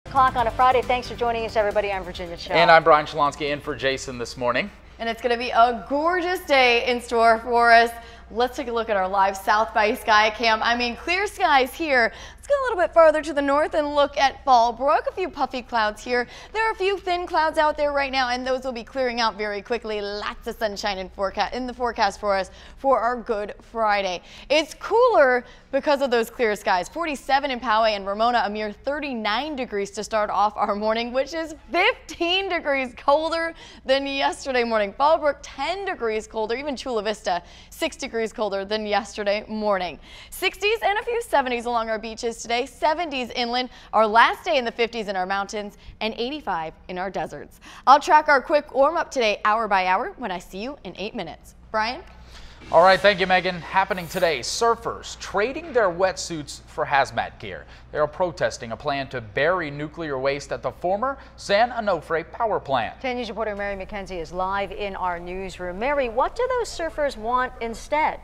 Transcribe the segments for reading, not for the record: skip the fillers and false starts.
O'clock on a Friday. Thanks for joining us, everybody. I'm Virginia Cho. And I'm Brian Shalonsky in for Jason this morning. And it's going to be a gorgeous day in store for us. Let's take a look at our live South by Sky Cam. I mean, clear skies here. Let's go a little bit farther to the north and look at Fallbrook. A few puffy clouds here. There are a few thin clouds out there right now, and those will be clearing out very quickly. Lots of sunshine in the forecast for us for our Good Friday. It's cooler because of those clear skies. 47 in Poway and Ramona, a mere 39 degrees to start off our morning, which is 15 degrees colder than yesterday morning. Fallbrook, 10 degrees colder. Even Chula Vista, 6 degrees colder than yesterday morning. 60s and a few 70s along our beaches today, 70s inland, our last day in the 50s in our mountains, and 85 in our deserts. I'll track our quick warm up today hour by hour when I see you in 8 minutes. Brian? All right, thank you, Megan. Happening today, surfers trading their wetsuits for hazmat gear. They are protesting a plan to bury nuclear waste at the former San Onofre power plant. 10 News reporter Mary McKenzie is live in our newsroom. Mary, what do those surfers want instead?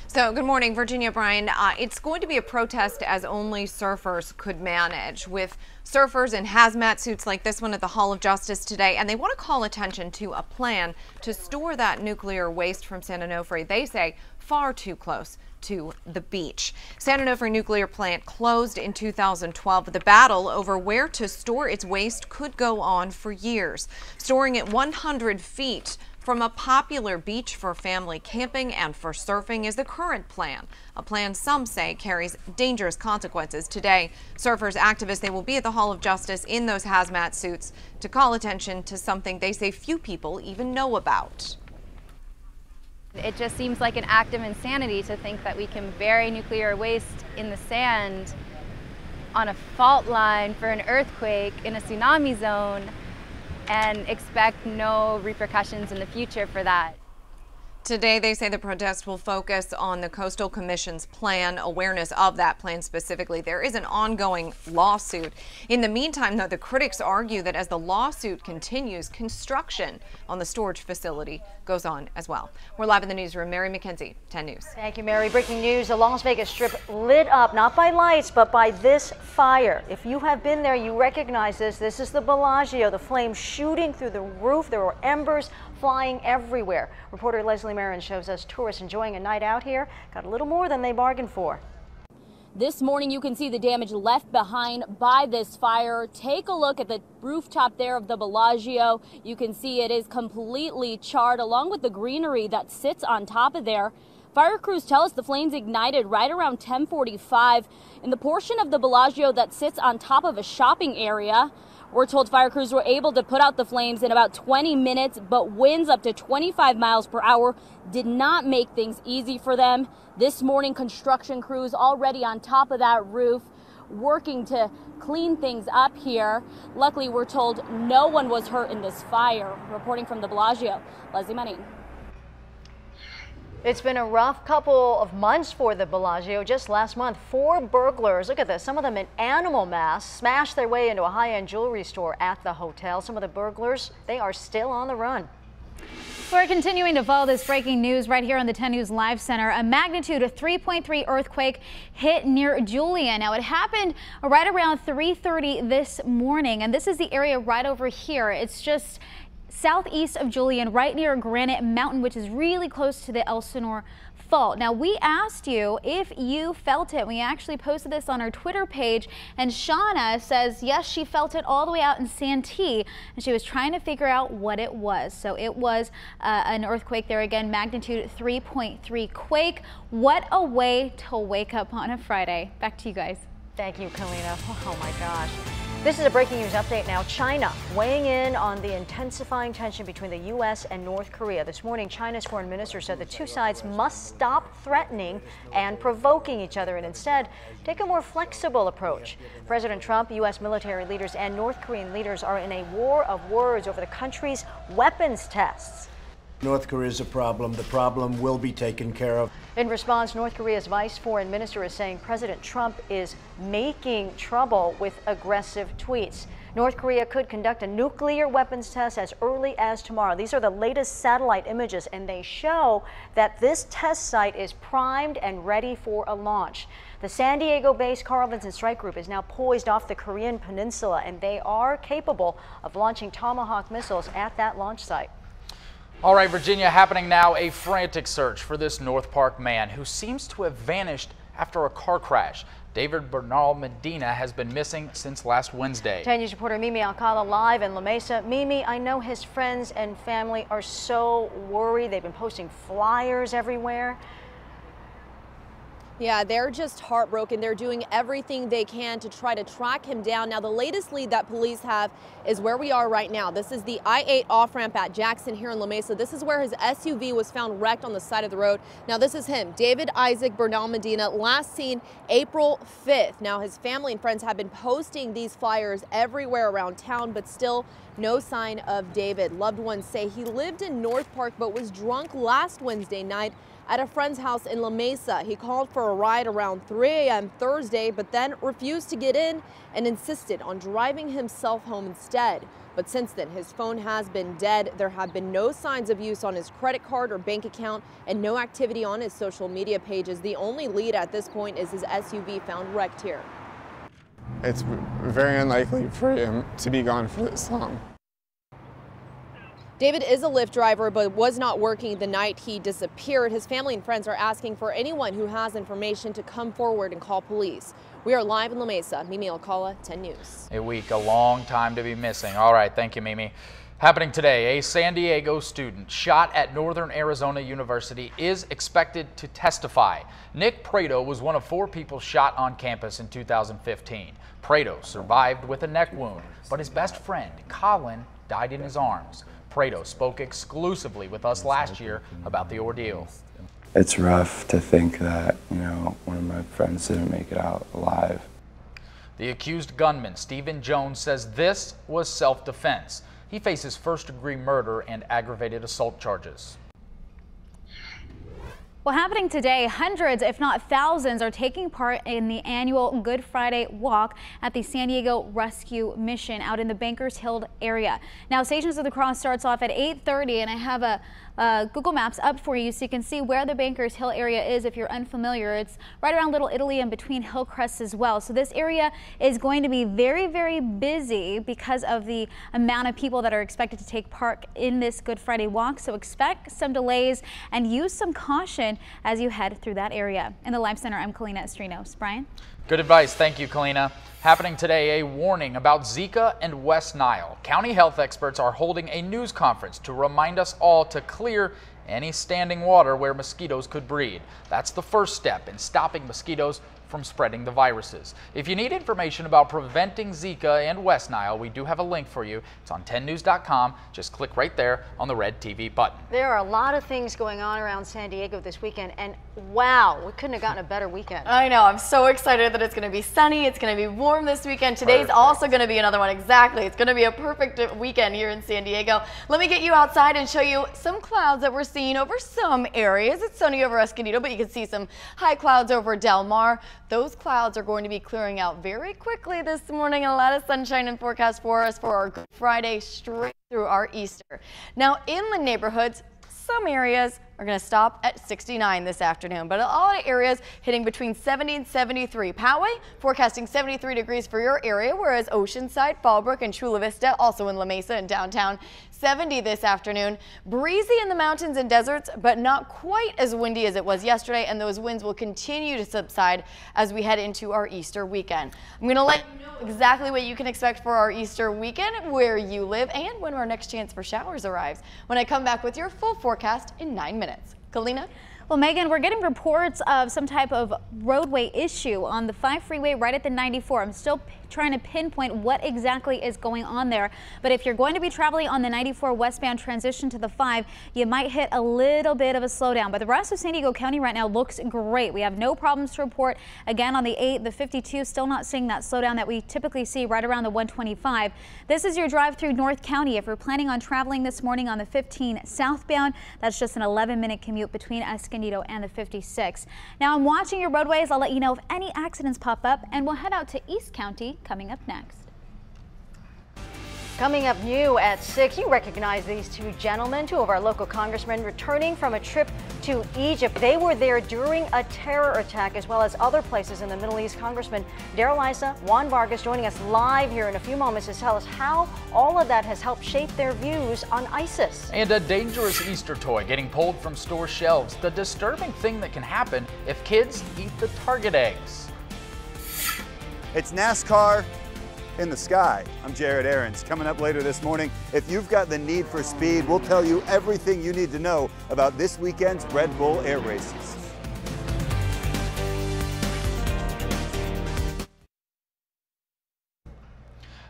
So good morning, Virginia, Brian. It's going to be a protest as only surfers could manage, with surfers in hazmat suits like this one at the Hall of Justice today. And they want to call attention to a plan to store that nuclear waste from San Onofre, they say, far too close to the beach. San Onofre nuclear plant closed in 2012. The battle over where to store its waste could go on for years. Storing it 100 feet from a popular beach for family camping and for surfing is the current plan, a plan some say carries dangerous consequences. Today, surfers, activists, they will be at the Hall of Justice in those hazmat suits to call attention to something they say few people even know about. It just seems like an act of insanity to think that we can bury nuclear waste in the sand on a fault line for an earthquake in a tsunami zone and expect no repercussions in the future for that. Today, they say the protest will focus on the Coastal Commission's plan, awareness of that plan specifically. There is an ongoing lawsuit. In the meantime, though, the critics argue that as the lawsuit continues, construction on the storage facility goes on as well. We're live in the newsroom. Mary McKenzie, 10 News. Thank you, Mary. Breaking news, the Las Vegas Strip lit up, not by lights, but by this fire. If you have been there, you recognize this. This is the Bellagio, the flames shooting through the roof. There were embers flying everywhere. Reporter Leslie Marin shows us tourists enjoying a night out here got a little more than they bargained for. This morning you can see the damage left behind by this fire. Take a look at the rooftop there of the Bellagio. You can see it is completely charred along with the greenery that sits on top of there. Fire crews tell us the flames ignited right around 10:45 in the portion of the Bellagio that sits on top of a shopping area. We're told fire crews were able to put out the flames in about 20 minutes, but winds up to 25 miles per hour did not make things easy for them. This morning, construction crews already on top of that roof working to clean things up here. Luckily, we're told no one was hurt in this fire. Reporting from the Bellagio, Leslie Manning. It's been a rough couple of months for the Bellagio. Just last month, 4 burglars, look at this, some of them in animal masks, smashed their way into a high-end jewelry store at the hotel. Some of the burglars, they are still on the run. We're continuing to follow this breaking news right here on the 10 News Live Center. A magnitude of 3.3 earthquake hit near Julian. Now, it happened right around 3:30 this morning, and this is the area right over here. It's just southeast of Julian, right near Granite Mountain, which is really close to the Elsinore Fault. Now, we asked you if you felt it. We actually posted this on our Twitter page, and Shauna says yes, she felt it all the way out in Santee, and she was trying to figure out what it was. So it was an earthquake there again, magnitude 3.3 quake. What a way to wake up on a Friday. Back to you guys. Thank you, Kalina. Oh my gosh. This is a breaking news update now. China weighing in on the intensifying tension between the U.S. and North Korea. This morning, China's foreign minister said the two sides must stop threatening and provoking each other and instead take a more flexible approach. President Trump, U.S. military leaders, and North Korean leaders are in a war of words over the country's weapons tests. North Korea is a problem. The problem will be taken care of. In response, North Korea's vice foreign minister is saying President Trump is making trouble with aggressive tweets. North Korea could conduct a nuclear weapons test as early as tomorrow. These are the latest satellite images, and they show that this test site is primed and ready for a launch. The San Diego-based Carl Vinson Strike Group is now poised off the Korean peninsula, and they are capable of launching Tomahawk missiles at that launch site. All right, Virginia, happening now, a frantic search for this North Park man who seems to have vanished after a car crash. David Bernal Medina has been missing since last Wednesday. 10 News reporter Mimi Alcala live in La Mesa. Mimi, I know his friends and family are so worried. They've been posting flyers everywhere. Yeah, they're just heartbroken. They're doing everything they can to try to track him down. Now, the latest lead that police have is where we are right now. This is the I-8 off-ramp at Jackson here in La Mesa. This is where his SUV was found wrecked on the side of the road. Now, this is him, David Isaac Bernal Medina, last seen April 5th. Now, his family and friends have been posting these flyers everywhere around town, but still no sign of David. Loved ones say he lived in North Park but was drunk last Wednesday night at a friend's house in La Mesa. He called for a ride around 3 a.m. Thursday, but then refused to get in and insisted on driving himself home instead. But since then, his phone has been dead. There have been no signs of use on his credit card or bank account and no activity on his social media pages. The only lead at this point is his SUV found wrecked here. It's very unlikely for him to be gone for this long. David is a Lyft driver, but was not working the night he disappeared. His family and friends are asking for anyone who has information to come forward and call police. We are live in La Mesa. Mimi Alcala, 10 News. A week, a long time to be missing. All right, thank you, Mimi. Happening today, a San Diego student shot at Northern Arizona University is expected to testify. Nick Prado was one of 4 people shot on campus in 2015. Prado survived with a neck wound, but his best friend, Colin, died in his arms. Prado spoke exclusively with us last year about the ordeal. It's rough to think that, one of my friends didn't make it out alive. The accused gunman, Stephen Jones, says this was self-defense. He faces first-degree murder and aggravated assault charges. Well, happening today, hundreds, if not thousands, are taking part in the annual Good Friday walk at the San Diego Rescue Mission out in the Bankers Hill area. Now, Stations of the Cross starts off at 8:30, and I have a Google Maps up for you so you can see where the Bankers Hill area is if you're unfamiliar. It's right around Little Italy and between Hillcrest as well. So this area is going to be very, very busy because of the amount of people that are expected to take part in this Good Friday walk. So expect some delays and use some caution as you head through that area. In the Live Center, I'm Kalina Estrinos. Brian? Good advice. Thank you, Kalina. Happening today, a warning about Zika and West Nile. County health experts are holding a news conference to remind us all to clear any standing water where mosquitoes could breed. That's the first step in stopping mosquitoes from spreading the viruses. If you need information about preventing Zika and West Nile, we do have a link for you. It's on 10news.com. Just click right there on the red TV button. There are a lot of things going on around San Diego this weekend, and wow, we couldn't have gotten a better weekend. I know. I'm so excited that it's going to be sunny. It's going to be warm this weekend. Today's also going to be another one. Exactly. It's going to be a perfect weekend here in San Diego. Let me get you outside and show you some clouds that we're seeing over some areas. It's sunny over Escondido, but you can see some high clouds over Del Mar. Those clouds are going to be clearing out very quickly this morning. A lot of sunshine in forecast for us for our Good Friday straight through our Easter. Now, inland neighborhoods, some areas are going to stop at 69 this afternoon, but a lot of areas hitting between 70 and 73. Poway forecasting 73 degrees for your area, whereas Oceanside, Fallbrook, and Chula Vista, also in La Mesa and downtown, 70 this afternoon. Breezy in the mountains and deserts, but not quite as windy as it was yesterday, and those winds will continue to subside as we head into our Easter weekend. I'm going to let you know exactly what you can expect for our Easter weekend, where you live, and when our next chance for showers arrives, when I come back with your full forecast in 9 minutes. Kalina? Well, Megan, we're getting reports of some type of roadway issue on the 5 freeway right at the 94. I'm still trying to pinpoint what exactly is going on there. But if you're going to be traveling on the 94 westbound transition to the 5, you might hit a little bit of a slowdown. But the rest of San Diego County right now looks great. We have no problems to report. Again, on the 8, the 52, still not seeing that slowdown that we typically see right around the 125. This is your drive through North County. If you're planning on traveling this morning on the 15 southbound, that's just an 11-minute commute between Escondido and the 56. Now I'm watching your roadways. I'll let you know if any accidents pop up, and we'll head out to East County coming up next. Coming up new at 6, you recognize these two gentlemen, two of our local congressmen returning from a trip to Egypt. They were there during a terror attack as well as other places in the Middle East. Congressman Darrell Issa, Juan Vargas joining us live here in a few moments to tell us how all of that has helped shape their views on ISIS. And a dangerous Easter toy getting pulled from store shelves. The disturbing thing that can happen if kids eat the Target eggs. It's NASCAR in the sky. I'm Jared Aarons. Coming up later this morning, if you've got the need for speed, we'll tell you everything you need to know about this weekend's Red Bull Air Races.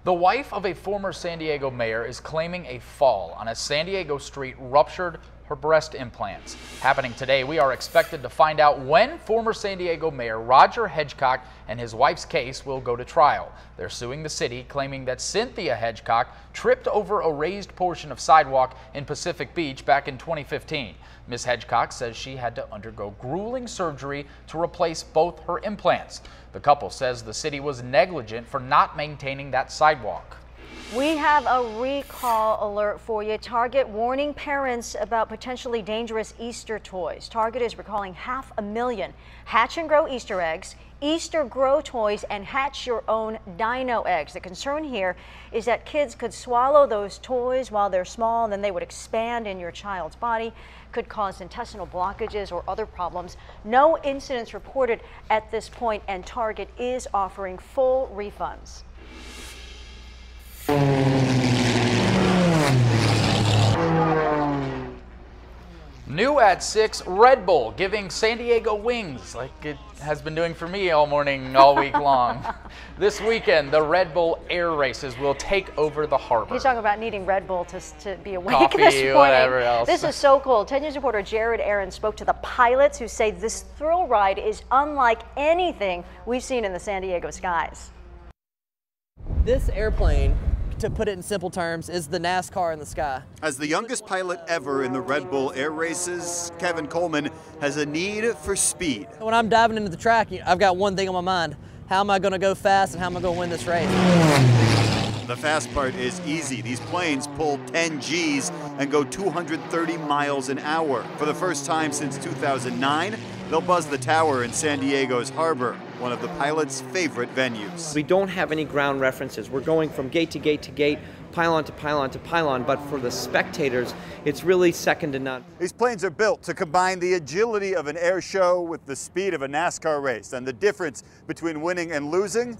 The wife of a former San Diego mayor is claiming a fall on a San Diego street ruptured her breast implants. Happening today, we are expected to find out when former San Diego Mayor Roger Hedgecock and his wife's case will go to trial. They're suing the city, claiming that Cynthia Hedgecock tripped over a raised portion of sidewalk in Pacific Beach back in 2015. Ms. Hedgecock says she had to undergo grueling surgery to replace both her implants. The couple says the city was negligent for not maintaining that sidewalk. We have a recall alert for you. Target warning parents about potentially dangerous Easter toys. Target is recalling 500,000 Hatch and Grow Easter eggs, Easter Grow toys, and Hatch Your Own Dino eggs. The concern here is that kids could swallow those toys while they're small, and then they would expand in your child's body, could cause intestinal blockages or other problems. No incidents reported at this point, and Target is offering full refunds. New at 6, Red Bull giving San Diego wings like it has been doing for me all morning, all week long. This weekend, the Red Bull Air Races will take over the harbor. He's talking about needing Red Bull to be awake Coffee, this morning. whatever else. This is so cool. 10 News reporter Jared Aarons spoke to the pilots who say this thrill ride is unlike anything we've seen in the San Diego skies. This airplane, to put it in simple terms, is the NASCAR in the sky. As the youngest pilot ever in the Red Bull Air Races, Kevin Coleman has a need for speed. When I'm diving into the track, I've got one thing on my mind. How am I going to go fast and how am I going to win this race? The fast part is easy. These planes pull 10 Gs and go 230 miles an hour. For the first time since 2009, they'll buzz the tower in San Diego's harbor, one of the pilots' favorite venues. We don't have any ground references. We're going from gate to gate to gate, pylon to pylon to pylon, but for the spectators, it's really second to none. These planes are built to combine the agility of an air show with the speed of a NASCAR race, and the difference between winning and losing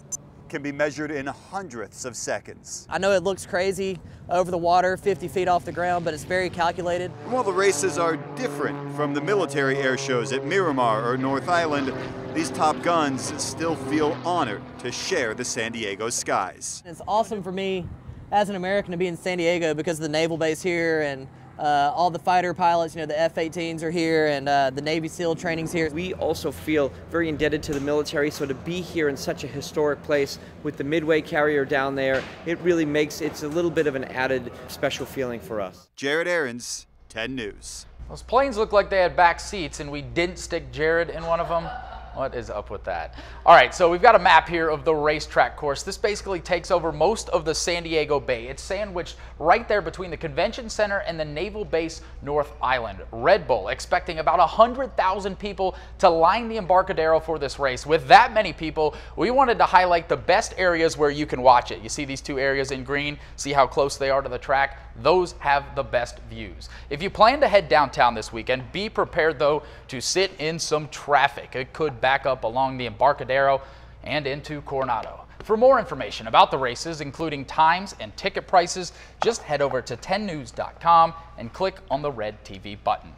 can be measured in hundredths of seconds. I know it looks crazy over the water, 50 feet off the ground, but it's very calculated. And while the races are different from the military air shows at Miramar or North Island, these top guns still feel honored to share the San Diego skies. It's awesome for me as an American to be in San Diego because of the naval base here and all the fighter pilots, you know, the F-18s are here and the Navy SEAL training's here. We also feel very indebted to the military, so to be here in such a historic place with the Midway carrier down there, it really makes it's a little bit of an added special feeling for us. Jared Aarons, 10 News. Those planes look like they had back seats and we didn't stick Jared in one of them. What is up with that? All right, so we've got a map here of the racetrack course. This basically takes over most of the San Diego Bay. It's sandwiched right there between the Convention Center and the Naval Base North Island. Red Bull expecting about 100,000 people to line the Embarcadero for this race. With that many people, we wanted to highlight the best areas where you can watch it. You see these two areas in green? See how close they are to the track? Those have the best views. If you plan to head downtown this weekend, be prepared though to sit in some traffic. It could back up along the Embarcadero and into Coronado. For more information about the races, including times and ticket prices, just head over to 10news.com and click on the red TV button.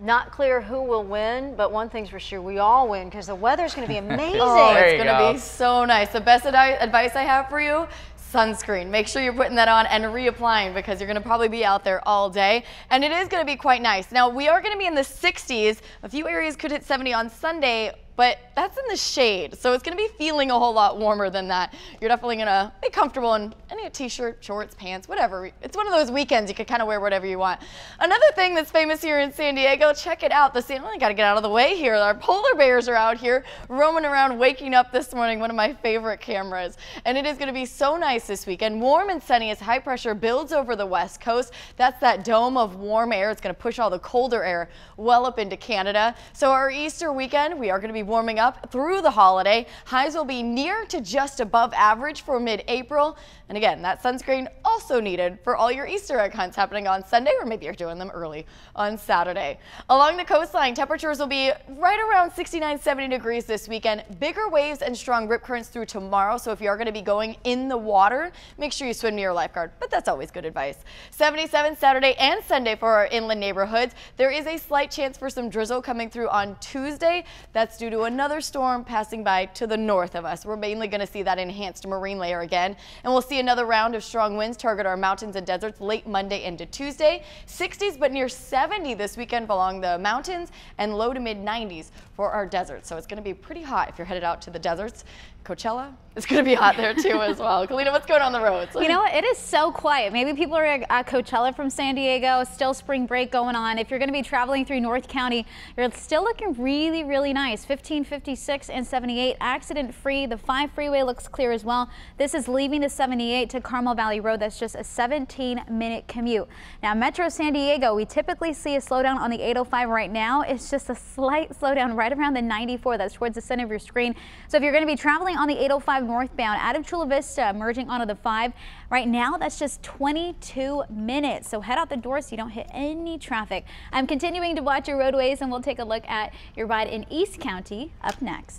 Not clear who will win, but one thing's for sure, we all win because the weather's going to be amazing. Oh, it's going to be so nice. The best advice I have for you, sunscreen. Make sure you're putting that on and reapplying because you're going to probably be out there all day. And it is going to be quite nice. Now, we are going to be in the 60s. A few areas could hit 70 on Sunday, but that's in the shade. So it's going to be feeling a whole lot warmer than that. You're definitely going to be comfortable in any t-shirt, shorts, pants, whatever. It's one of those weekends you can kind of wear whatever you want. Another thing that's famous here in San Diego, check it out. I got to get out of the way here. Our polar bears are out here roaming around, waking up this morning, one of my favorite cameras. And it is going to be so nice this weekend. Warm and sunny as high pressure builds over the west coast. That's that dome of warm air. It's going to push all the colder air well up into Canada. So our Easter weekend, we are going to be warming up through the holiday. Highs will be near to just above average for mid-April. And again, that sunscreen also needed for all your Easter egg hunts happening on Sunday, or maybe you're doing them early on Saturday. Along the coastline, temperatures will be right around 69, 70 degrees this weekend. Bigger waves and strong rip currents through tomorrow. So if you are going to be going in the water, make sure you swim near your lifeguard. But that's always good advice. 77 Saturday and Sunday for our inland neighborhoods. There is a slight chance for some drizzle coming through on Tuesday. That's due to another storm passing by to the north of us. We're mainly going to see that enhanced marine layer again. And we'll see another round of strong winds target our mountains and deserts late Monday into Tuesday. 60s but near 70 this weekend along the mountains and low to mid 90s for our deserts. So it's going to be pretty hot if you're headed out to the deserts. Coachella, it's going to be hot there too as well. Kalina, what's going on the roads? You know what? It is so quiet. Maybe people are at Coachella from San Diego, still spring break going on. If you're going to be traveling through North County, you're still looking really, really nice. 15, 56, and 78, accident free. The 5 freeway looks clear as well. This is leaving the 78 to Carmel Valley Road. That's just a 17-minute commute. Now, Metro San Diego, we typically see a slowdown on the 805 right now. It's just a slight slowdown right around the 94. That's towards the center of your screen. So if you're going to be traveling on the 805 northbound out of Chula Vista, merging onto the 5. Right now, that's just 22 minutes. So head out the door so you don't hit any traffic. I'm continuing to watch your roadways, and we'll take a look at your ride in East County up next.